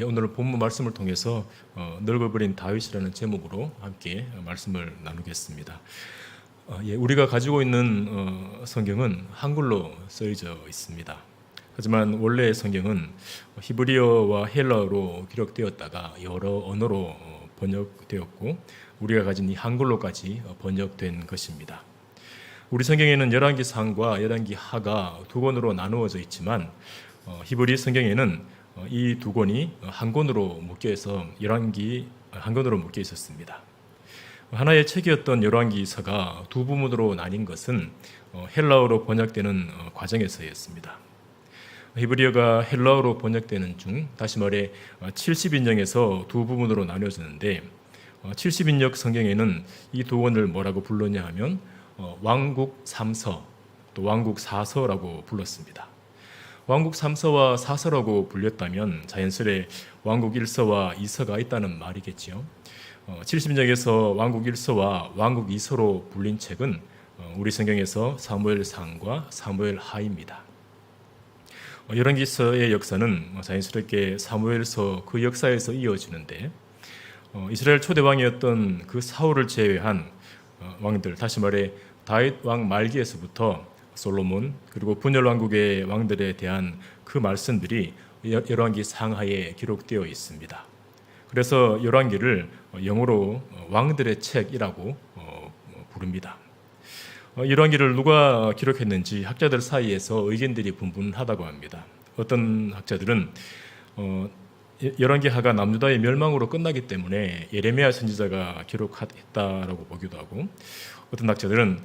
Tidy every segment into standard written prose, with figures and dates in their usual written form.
오늘 본문 말씀을 통해서 늙어버린 다윗이라는 제목으로 함께 말씀을 나누겠습니다. 우리가 가지고 있는 성경은 한글로 쓰여져 있습니다. 하지만 원래 성경은 히브리어와 헬라어로 기록되었다가 여러 언어로 번역되었고 우리가 가진 이 한글로까지 번역된 것입니다. 우리 성경에는 열왕기상과 열왕기하가 두 권으로 나누어져 있지만 히브리 성경에는 이 두 권이 한 권으로 묶여서 열왕기 한 권으로 묶여 있었습니다. 하나의 책이었던 열왕기서가 두 부문으로 나뉜 것은 헬라어로 번역되는 과정에서였습니다. 히브리어가 헬라어로 번역되는 중 다시 말해 70인역에서 두 부문으로 나뉘어졌는데 70인역 성경에는 이 두 권을 뭐라고 불렀냐 하면 왕국 3서 또 왕국 4서라고 불렀습니다. 왕국 3서와 4서라고 불렸다면 자연스레 왕국 1서와 2서가 있다는 말이겠지요. 70인역에서 왕국 1서와 왕국 2서로 불린 책은 우리 성경에서 사무엘상과 사무엘하입니다. 열왕기서의 역사는 자연스럽게 사무엘서 그 역사에서 이어지는데 이스라엘 초대 왕이었던 그 사울을 제외한 왕들, 다시 말해 다윗 왕 말기에서부터 솔로몬 그리고 분열 왕국의 왕들에 대한 그 말씀들이 열왕기 상하에 기록되어 있습니다. 그래서 열왕기를 영어로 왕들의 책이라고 부릅니다. 열왕기를 누가 기록했는지 학자들 사이에서 의견들이 분분하다고 합니다. 어떤 학자들은 열왕기하가 남유다의 멸망으로 끝나기 때문에 예레미야 선지자가 기록했다라고 보기도 하고, 어떤 학자들은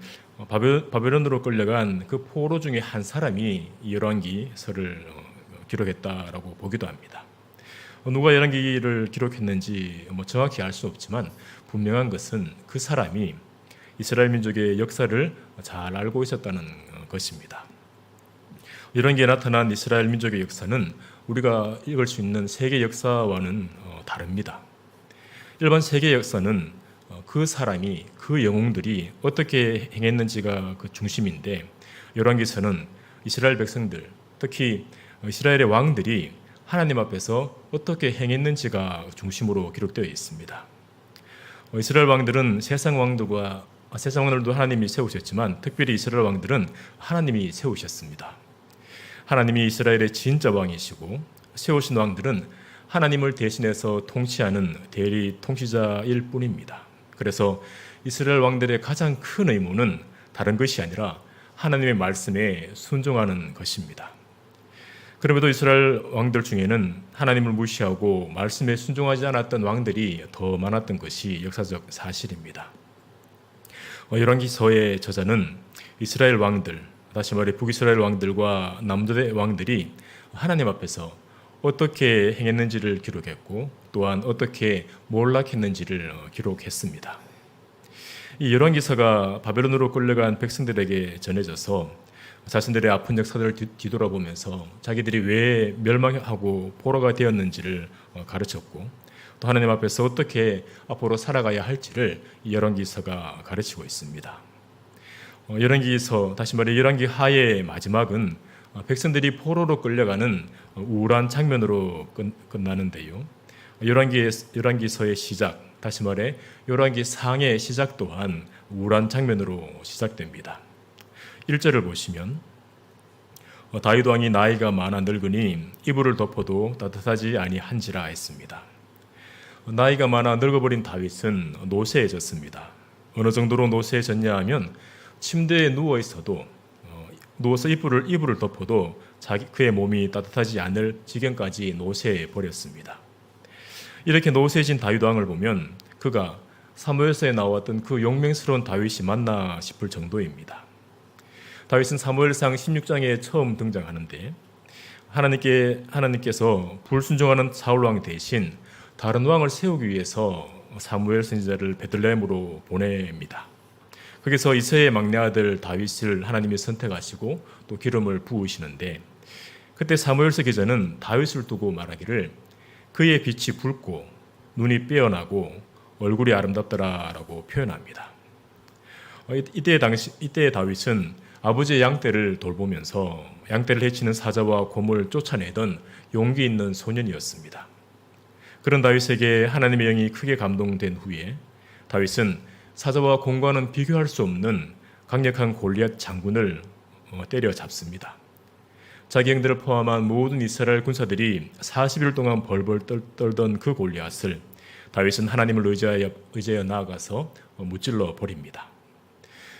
바벨론으로 끌려간 그 포로 중에 한 사람이 열왕기서를 기록했다라고 보기도 합니다. 누가 열왕기를 기록했는지 정확히 알 수 없지만 분명한 것은 그 사람이 이스라엘 민족의 역사를 잘 알고 있었다는 것입니다. 열왕기에 나타난 이스라엘 민족의 역사는 우리가 읽을 수 있는 세계 역사와는 다릅니다. 일반 세계 역사는 그 사람이, 그 영웅들이 어떻게 행했는지가 그 중심인데, 열왕기서는 이스라엘 백성들, 특히 이스라엘의 왕들이 하나님 앞에서 어떻게 행했는지가 중심으로 기록되어 있습니다. 이스라엘 왕들은 세상 왕들도 하나님이 세우셨지만 특별히 이스라엘 왕들은 하나님이 세우셨습니다. 하나님이 이스라엘의 진짜 왕이시고 세우신 왕들은 하나님을 대신해서 통치하는 대리 통치자일 뿐입니다. 그래서 이스라엘 왕들의 가장 큰 의무는 다른 것이 아니라 하나님의 말씀에 순종하는 것입니다. 그럼에도 이스라엘 왕들 중에는 하나님을 무시하고 말씀에 순종하지 않았던 왕들이 더 많았던 것이 역사적 사실입니다. 열왕기서의 저자는 이스라엘 왕들, 다시 말해 북이스라엘 왕들과 남유다의 왕들이 하나님 앞에서 어떻게 행했는지를 기록했고 또한 어떻게 몰락했는지를 기록했습니다. 이 열왕기서가 바벨론으로 끌려간 백성들에게 전해져서 자신들의 아픈 역사를 뒤돌아보면서 자기들이 왜 멸망하고 포로가 되었는지를 가르쳤고 또 하나님 앞에서 어떻게 앞으로 살아가야 할지를 이 열왕기서가 가르치고 있습니다. 열왕기서, 다시 말해 열왕기하의 마지막은 백성들이 포로로 끌려가는 우울한 장면으로 끝나는데요. 열왕기서의 시작, 다시 말해 열왕기상의 시작 또한 우울한 장면으로 시작됩니다. 1절을 보시면 다윗 왕이 나이가 많아 늙으니 이불을 덮어도 따뜻하지 아니한지라 했습니다. 나이가 많아 늙어버린 다윗은 노쇠해졌습니다. 어느 정도로 노쇠해졌냐 하면 침대에 누워 있어도 누워서 이불을 덮어도 그의 몸이 따뜻하지 않을 지경까지 노쇠해 버렸습니다. 이렇게 노쇠해진 다윗 왕을 보면 그가 사무엘서에 나왔던 그 용맹스러운 다윗이 맞나 싶을 정도입니다. 다윗은 사무엘상 16장에 처음 등장하는데 하나님께서 불순종하는 사울 왕 대신 다른 왕을 세우기 위해서 사무엘 선지자를 베들레헴으로 보냅니다. 거기서 이새의 막내 아들 다윗을 하나님이 선택하시고 또 기름을 부으시는데, 그때 사무엘서 기자는 다윗을 두고 말하기를 그의 빛이 붉고 눈이 빼어나고 얼굴이 아름답더라라고 표현합니다. 이때의 다윗은 아버지의 양떼를 돌보면서 양떼를 해치는 사자와 곰을 쫓아내던 용기 있는 소년이었습니다. 그런 다윗에게 하나님의 영이 크게 감동된 후에 다윗은 사자와 공과는 비교할 수 없는 강력한 골리앗 장군을 때려잡습니다. 자기 형들을 포함한 모든 이스라엘 군사들이 40일 동안 벌벌 떨던 그 골리앗을 다윗은 하나님을 의지하여 나아가서 무찔러 버립니다.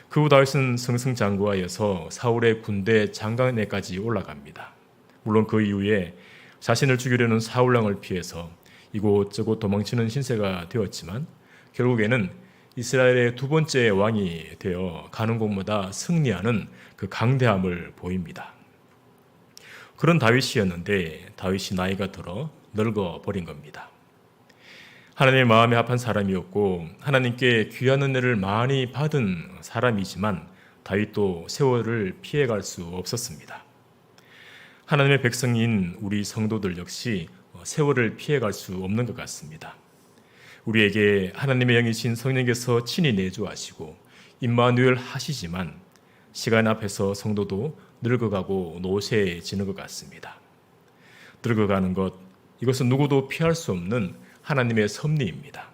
그 후 다윗은 승승장구하여서 사울의 군대 장관에까지 올라갑니다. 물론 그 이후에 자신을 죽이려는 사울왕을 피해서 이곳저곳 도망치는 신세가 되었지만 결국에는 이스라엘의 두 번째 왕이 되어 가는 곳마다 승리하는 그 강대함을 보입니다. 그런 다윗이었는데 다윗이 나이가 들어 늙어버린 겁니다. 하나님의 마음에 합한 사람이었고 하나님께 귀한 은혜를 많이 받은 사람이지만 다윗도 세월을 피해갈 수 없었습니다. 하나님의 백성인 우리 성도들 역시 세월을 피해갈 수 없는 것 같습니다. 우리에게 하나님의 영이신 성령께서 친히 내주하시고 임마누엘 하시지만 시간 앞에서 성도도 늙어가고 노쇠해지는 것 같습니다. 늙어가는 것, 이것은 누구도 피할 수 없는 하나님의 섭리입니다.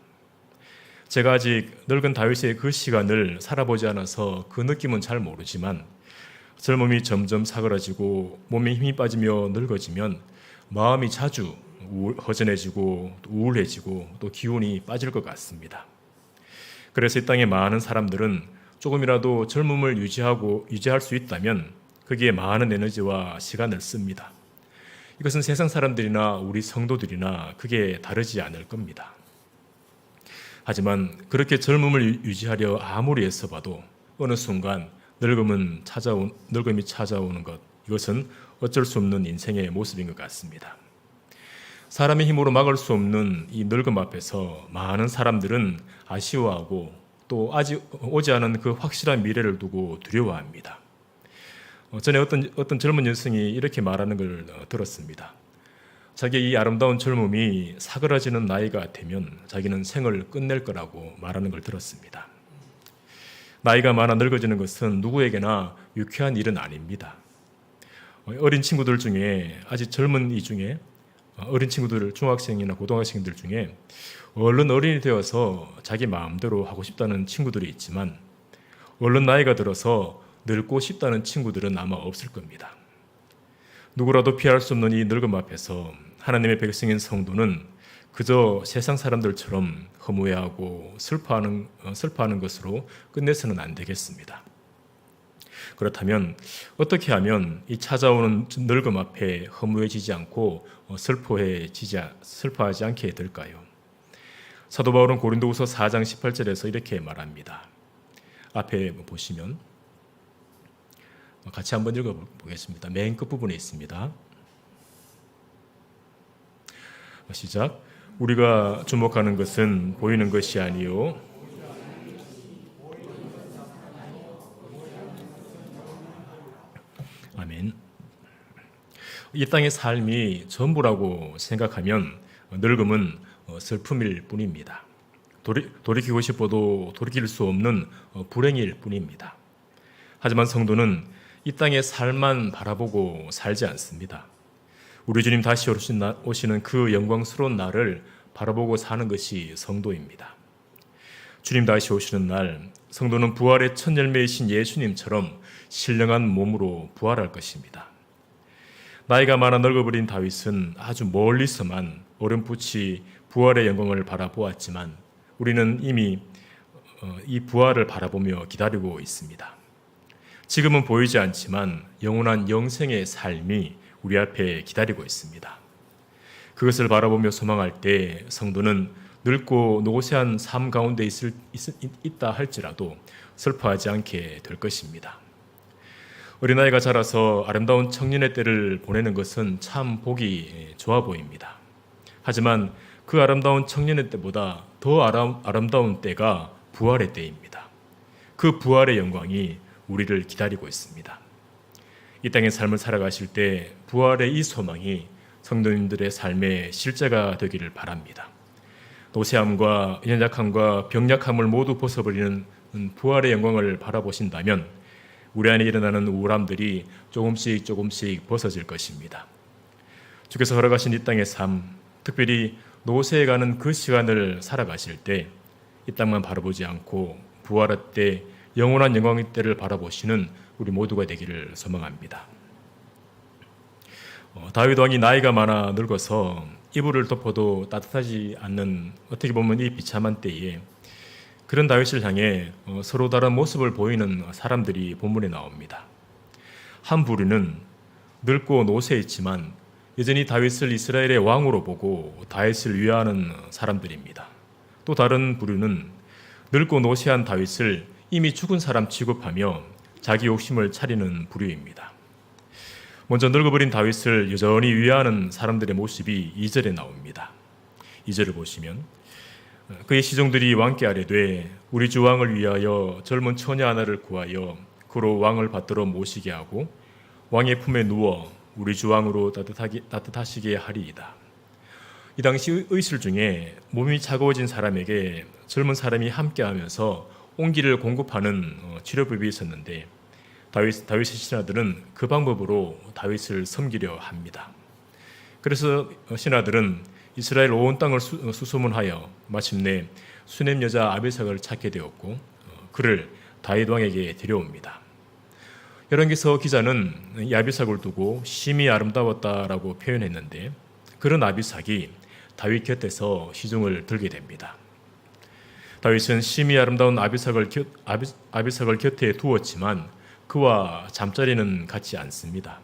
제가 아직 늙은 다윗의 그 시간을 살아보지 않아서 그 느낌은 잘 모르지만 젊음이 점점 사그라지고 몸에 힘이 빠지며 늙어지면 마음이 자주 허전해지고 우울해지고 또 기운이 빠질 것 같습니다. 그래서 이 땅의 많은 사람들은 조금이라도 젊음을 유지할 수 있다면 거기에 많은 에너지와 시간을 씁니다. 이것은 세상 사람들이나 우리 성도들이나 크게 다르지 않을 겁니다. 하지만 그렇게 젊음을 유지하려 아무리 애써봐도 어느 순간 늙음이 찾아오는 것, 이것은 어쩔 수 없는 인생의 모습인 것 같습니다. 사람의 힘으로 막을 수 없는 이 늙음 앞에서 많은 사람들은 아쉬워하고 또 아직 오지 않은 그 확실한 미래를 두고 두려워합니다. 전에 어떤 젊은 여성이 이렇게 말하는 걸 들었습니다. 자기의 이 아름다운 젊음이 사그라지는 나이가 되면 자기는 생을 끝낼 거라고 말하는 걸 들었습니다. 나이가 많아 늙어지는 것은 누구에게나 유쾌한 일은 아닙니다. 어린 친구들 중에 아직 젊은 이 중에 어린 친구들, 중학생이나 고등학생들 중에 얼른 어린이 되어서 자기 마음대로 하고 싶다는 친구들이 있지만 얼른 나이가 들어서 늙고 싶다는 친구들은 아마 없을 겁니다. 누구라도 피할 수 없는 이 늙음 앞에서 하나님의 백성인 성도는 그저 세상 사람들처럼 허무해하고 슬퍼하는 것으로 끝내서는 안 되겠습니다. 그렇다면 어떻게 하면 이 찾아오는 늙음 앞에 허무해지지 않고 슬퍼하지 않게 될까요? 사도 바울은 고린도후서 4장 18절에서 이렇게 말합니다. 앞에 보시면 같이 한번 읽어보겠습니다. 맨 끝부분에 있습니다. 시작. 우리가 주목하는 것은 보이는 것이 아니요 아멘. 이 땅의 삶이 전부라고 생각하면 늙음은 슬픔일 뿐입니다. 돌이키고 싶어도 돌이킬 수 없는 불행일 뿐입니다. 하지만 성도는 이 땅의 삶만 바라보고 살지 않습니다. 우리 주님 다시 오시는 그 영광스러운 날을 바라보고 사는 것이 성도입니다. 주님 다시 오시는 날 성도는 부활의 첫 열매이신 예수님처럼 신령한 몸으로 부활할 것입니다. 나이가 많아 늙어버린 다윗은 아주 멀리서만 어렴풋이 부활의 영광을 바라보았지만 우리는 이미 이 부활을 바라보며 기다리고 있습니다. 지금은 보이지 않지만 영원한 영생의 삶이 우리 앞에 기다리고 있습니다. 그것을 바라보며 소망할 때 성도는 늙고 노쇠한 삶 가운데 있다 할지라도 슬퍼하지 않게 될 것입니다. 어린아이가 자라서 아름다운 청년의 때를 보내는 것은 참 보기 좋아 보입니다. 하지만 그 아름다운 청년의 때보다 더 아름다운 때가 부활의 때입니다. 그 부활의 영광이 우리를 기다리고 있습니다. 이 땅의 삶을 살아가실 때 부활의 이 소망이 성도님들의 삶의 실제가 되기를 바랍니다. 노쇠함과 연약함과 병약함을 모두 벗어버리는 부활의 영광을 바라보신다면 우리 안에 일어나는 우울함들이 조금씩 벗어질 것입니다. 주께서 허락하신 이 땅의 삶, 특별히 노새에 가는 그 시간을 살아가실 때 이 땅만 바라보지 않고 부활할 때 영원한 영광의 때를 바라보시는 우리 모두가 되기를 소망합니다. 다윗 왕이 나이가 많아 늙어서 이불을 덮어도 따뜻하지 않는, 어떻게 보면 이 비참한 때에 그런 다윗을 향해 서로 다른 모습을 보이는 사람들이 본문에 나옵니다. 한 부류는 늙고 노쇠했지만 여전히 다윗을 이스라엘의 왕으로 보고 다윗을 위하는 사람들입니다. 또 다른 부류는 늙고 노쇠한 다윗을 이미 죽은 사람 취급하며 자기 욕심을 차리는 부류입니다. 먼저 늙어버린 다윗을 여전히 위하는 사람들의 모습이 2절에 나옵니다. 2절을 보시면 그의 시종들이 왕께 아뢰되 우리 주 왕을 위하여 젊은 처녀 하나를 구하여 그로 왕을 받들어 모시게 하고 왕의 품에 누워 우리 주 왕으로 따뜻하시게 하리이다. 이 당시 의술 중에 몸이 차가워진 사람에게 젊은 사람이 함께하면서 온기를 공급하는 치료법이 있었는데 다윗의 신하들은 그 방법으로 다윗을 섬기려 합니다. 그래서 신하들은 이스라엘 온 땅을 수소문하여 마침내 수넴 여자 아비삭을 찾게 되었고 그를 다윗 왕에게 데려옵니다. 열왕기서 기자는 이 아비삭을 두고 심히 아름다웠다라고 표현했는데 그런 아비삭이 다윗 곁에서 시중을 들게 됩니다. 다윗은 심히 아름다운 아비삭을 곁에 두었지만 그와 잠자리는 같지 않습니다.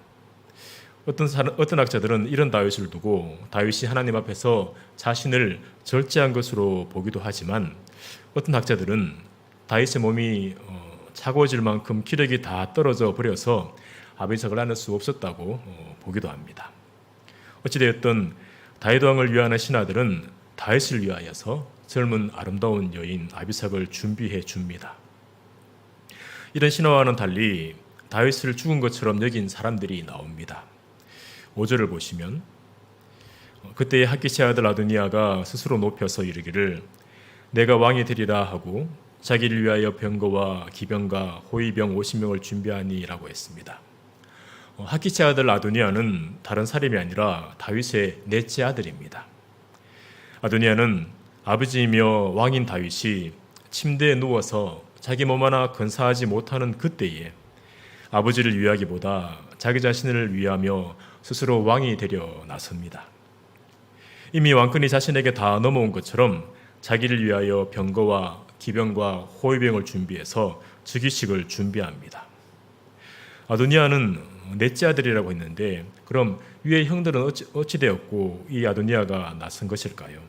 어떤 학자들은 이런 다윗을 두고 다윗이 하나님 앞에서 자신을 절제한 것으로 보기도 하지만 어떤 학자들은 다윗의 몸이 차가워질 만큼 기력이 다 떨어져 버려서 아비삭을 안을 수 없었다고 보기도 합니다. 어찌되었든 다윗 왕을 위하는 신하들은 다윗을 위하여서 젊은 아름다운 여인 아비삭을 준비해 줍니다. 이런 신하와는 달리 다윗을 죽은 것처럼 여긴 사람들이 나옵니다. 5절을 보시면 그때의 핫기스의 아들 아도니아가 스스로 높여서 이르기를 내가 왕이 되리라 하고 자기를 위하여 병거와 기병과 호위병 50명을 준비하니라고 했습니다. 핫기스의 아들 아도니아는 다른 사람이 아니라 다윗의 넷째 아들입니다. 아도니아는 아버지이며 왕인 다윗이 침대에 누워서 자기 몸 하나 건사하지 못하는 그때에 아버지를 위하기보다 자기 자신을 위하며 스스로 왕이 되려 나섭니다. 이미 왕권이 자신에게 다 넘어온 것처럼 자기를 위하여 병거와 기병과 호위병을 준비해서 즉위식을 준비합니다. 아도니아는 넷째 아들이라고 했는데 그럼 위의 형들은 어찌 되었고 이 아도니아가 나선 것일까요?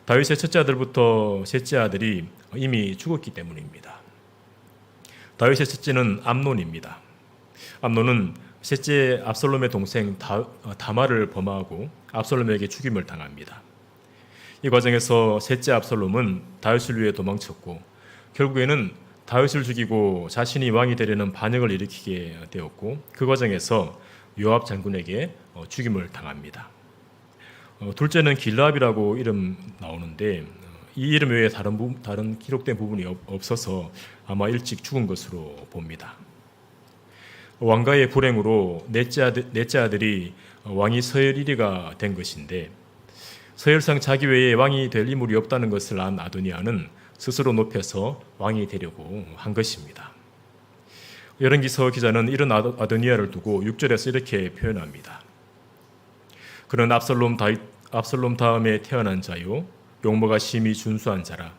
다윗의 첫째 아들부터 셋째 아들이 이미 죽었기 때문입니다. 다윗의 첫째는 암논입니다. 암논은 셋째 압살롬의 동생 다말을 범하고 압살롬에게 죽임을 당합니다. 이 과정에서 셋째 압살롬은 다윗을 위해 도망쳤고 결국에는 다윗을 죽이고 자신이 왕이 되려는 반역을 일으키게 되었고 그 과정에서 요압 장군에게 죽임을 당합니다. 둘째는 길라압이라고 이름 나오는데 이 이름 외에 다른 기록된 부분이 없어서 아마 일찍 죽은 것으로 봅니다. 왕가의 불행으로 넷째 아들이 왕이 서열일위가 된 것인데 서열상 자기 외에 왕이 될 인물이 없다는 것을 안 아도니아는 스스로 높여서 왕이 되려고 한 것입니다. 열왕기서 기자는 이런 아도니아를 두고 6절에서 이렇게 표현합니다. 그는 압살롬 다음에 태어난 자요 용모가 심히 준수한 자라.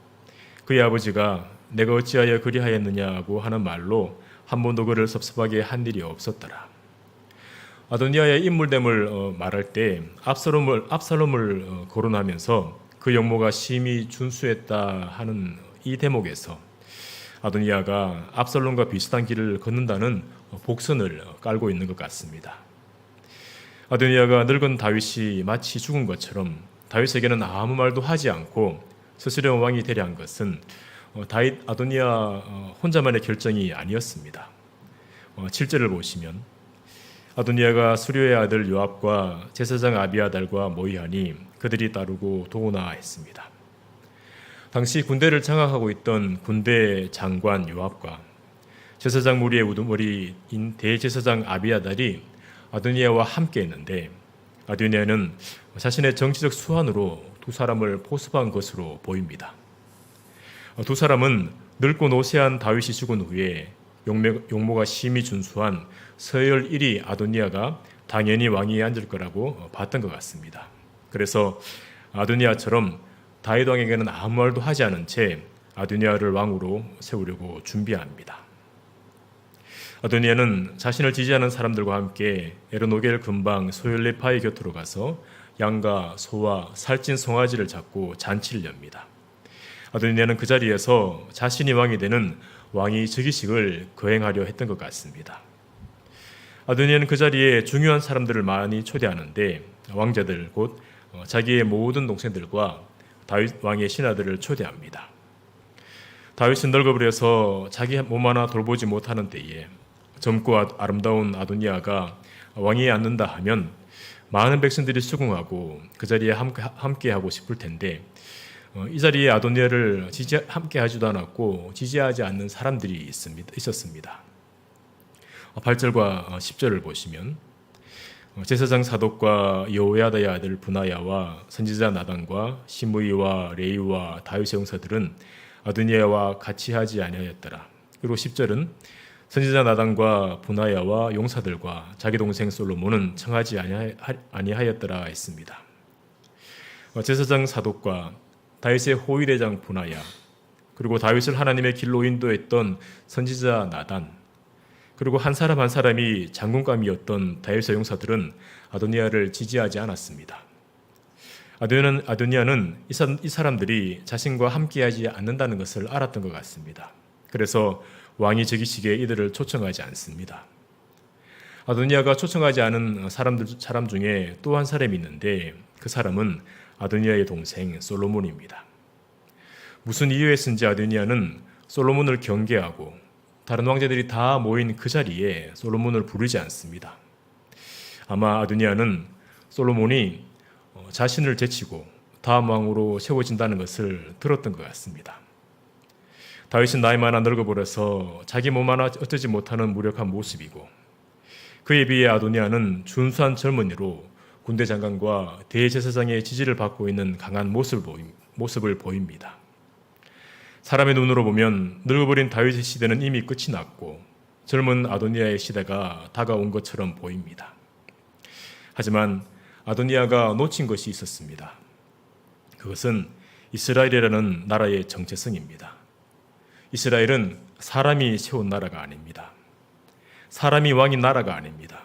그의 아버지가 내가 어찌하여 그리하였느냐고 하는 말로 한 번도 그를 섭섭하게 한 일이 없었더라. 아도니아의 인물됨을 말할 때 압살롬을 거론하면서 그 용모가 심히 준수했다 하는 이 대목에서 아도니아가 압살롬과 비슷한 길을 걷는다는 복선을 깔고 있는 것 같습니다. 아도니아가 늙은 다윗이 마치 죽은 것처럼 다윗에게는 아무 말도 하지 않고 스스로 왕이 되려 한 것은 아도니아 혼자만의 결정이 아니었습니다. 7절을 보시면 아도니아가 수료의 아들 요압과 제사장 아비아달과 모이하니 그들이 따르고 도우나 했습니다. 당시 군대를 장악하고 있던 군대 장관 요압과 제사장 무리의 우두머리인 대제사장 아비아달이 아도니아와 함께 했는데 아도니아는 자신의 정치적 수완으로 두 사람을 포섭한 것으로 보입니다. 두 사람은 늙고 노쇠한 다윗이 죽은 후에 용모가 심히 준수한 서열 1위 아도니아가 당연히 왕위에 앉을 거라고 봤던 것 같습니다. 그래서 아도니아처럼 다윗 왕에게는 아무 말도 하지 않은 채 아도니아를 왕으로 세우려고 준비합니다. 아도니아는 자신을 지지하는 사람들과 함께 에르노겔 근방 소열레파의 곁으로 가서 양과 소와 살찐 송아지를 잡고 잔치를 엽니다. 아도니아는 그 자리에서 자신이 왕이 되는 왕위 즉위식을 거행하려 했던 것 같습니다. 아도니아는 그 자리에 중요한 사람들을 많이 초대하는데 왕자들 곧 자기의 모든 동생들과 다윗 왕의 신하들을 초대합니다. 다윗은 늙어버려서 자기 몸 하나 돌보지 못하는 때에 젊고 아름다운 아도니아가 왕위에 앉는다 하면 많은 백성들이 수긍하고 그 자리에 함께하고 싶을 텐데 이 자리에 아도니아를 함께하지도 않았고 지지하지 않는 사람들이 있었습니다. 8절과 10절을 보시면 제사장 사독과 여호야다의 아들 브나야와 선지자 나단과 시므이와 레이와 다윗의 용사들은 아도니아와 같이 하지 아니하였더라. 그리고 10절은 선지자 나단과 브나야와 용사들과 자기 동생 솔로몬은 청하지 아니하였더라 했습니다. 제사장 사독과 다윗의 호위대장 브나야 그리고 다윗을 하나님의 길로 인도했던 선지자 나단 그리고 한 사람 한 사람이 장군감이었던 다윗의 용사들은 아도니아를 지지하지 않았습니다. 아도니아는 이 사람들이 자신과 함께하지 않는다는 것을 알았던 것 같습니다. 그래서 왕위 즉위식에 이들을 초청하지 않습니다. 아도니아가 초청하지 않은 사람 중에 또 한 사람이 있는데 그 사람은 아도니아의 동생 솔로몬입니다. 무슨 이유에서인지 아도니아는 솔로몬을 경계하고 다른 왕자들이 다 모인 그 자리에 솔로몬을 부르지 않습니다. 아마 아도니아는 솔로몬이 자신을 제치고 다음 왕으로 세워진다는 것을 들었던 것 같습니다. 다윗은 나이 많아 늙어버려서 자기 몸 하나 어쩌지 못하는 무력한 모습이고 그에 비해 아도니아는 준수한 젊은이로 군대 장관과 대제사장의 지지를 받고 있는 강한 모습을 보입니다. 사람의 눈으로 보면 늙어버린 다윗의 시대는 이미 끝이 났고 젊은 아도니아의 시대가 다가온 것처럼 보입니다. 하지만 아도니아가 놓친 것이 있었습니다. 그것은 이스라엘이라는 나라의 정체성입니다. 이스라엘은 사람이 세운 나라가 아닙니다. 사람이 왕인 나라가 아닙니다.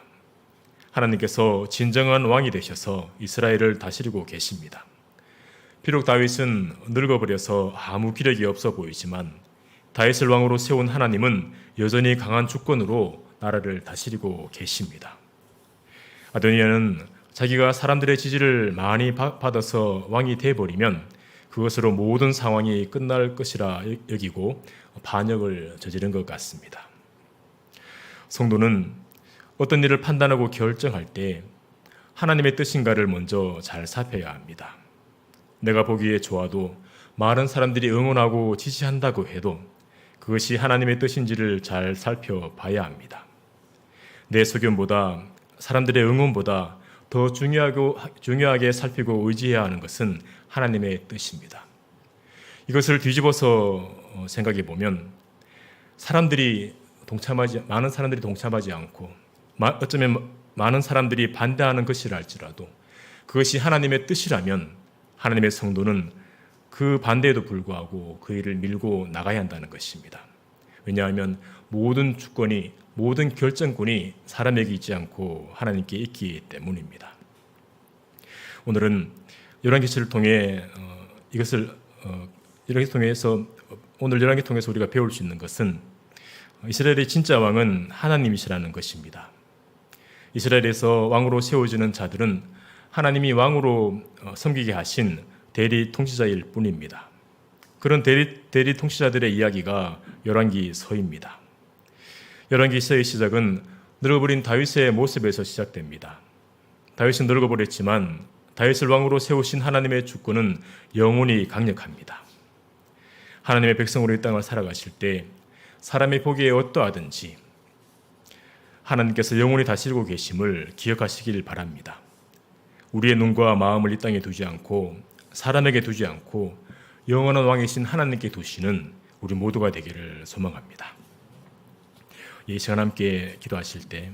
하나님께서 진정한 왕이 되셔서 이스라엘을 다스리고 계십니다. 비록 다윗은 늙어버려서 아무 기력이 없어 보이지만 다윗을 왕으로 세운 하나님은 여전히 강한 주권으로 나라를 다스리고 계십니다. 아도니아는 자기가 사람들의 지지를 많이 받아서 왕이 돼버리면 그것으로 모든 상황이 끝날 것이라 여기고 반역을 저지른 것 같습니다. 성도는 어떤 일을 판단하고 결정할 때 하나님의 뜻인가를 먼저 잘 살펴야 합니다. 내가 보기에 좋아도 많은 사람들이 응원하고 지지한다고 해도 그것이 하나님의 뜻인지를 잘 살펴봐야 합니다. 내 소견보다 사람들의 응원보다 더 중요하게 살피고 의지해야 하는 것은 하나님의 뜻입니다. 이것을 뒤집어서 생각해 보면 많은 사람들이 동참하지 않고 어쩌면 많은 사람들이 반대하는 것이라 할지라도 그것이 하나님의 뜻이라면 하나님의 성도는 그 반대에도 불구하고 그 일을 밀고 나가야 한다는 것입니다. 왜냐하면 모든 주권이 모든 결정권이 사람에게 있지 않고 하나님께 있기 때문입니다. 오늘은 열왕기를 통해 오늘 열왕기 통해서 우리가 배울 수 있는 것은 이스라엘의 진짜 왕은 하나님이시라는 것입니다. 이스라엘에서 왕으로 세워지는 자들은 하나님이 왕으로 섬기게 하신 대리 통치자일 뿐입니다. 그런 대리 통치자들의 이야기가 열왕기서입니다. 열왕기서의 시작은 늙어버린 다윗의 모습에서 시작됩니다. 다윗은 늙어버렸지만 다윗을 왕으로 세우신 하나님의 주권은 영원히 강력합니다. 하나님의 백성으로 이 땅을 살아가실 때 사람의 보기에 어떠하든지 하나님께서 영원히 다스리고 계심을 기억하시길 바랍니다. 우리의 눈과 마음을 이 땅에 두지 않고 사람에게 두지 않고 영원한 왕이신 하나님께 두시는 우리 모두가 되기를 소망합니다. 이 시간 함께 기도하실 때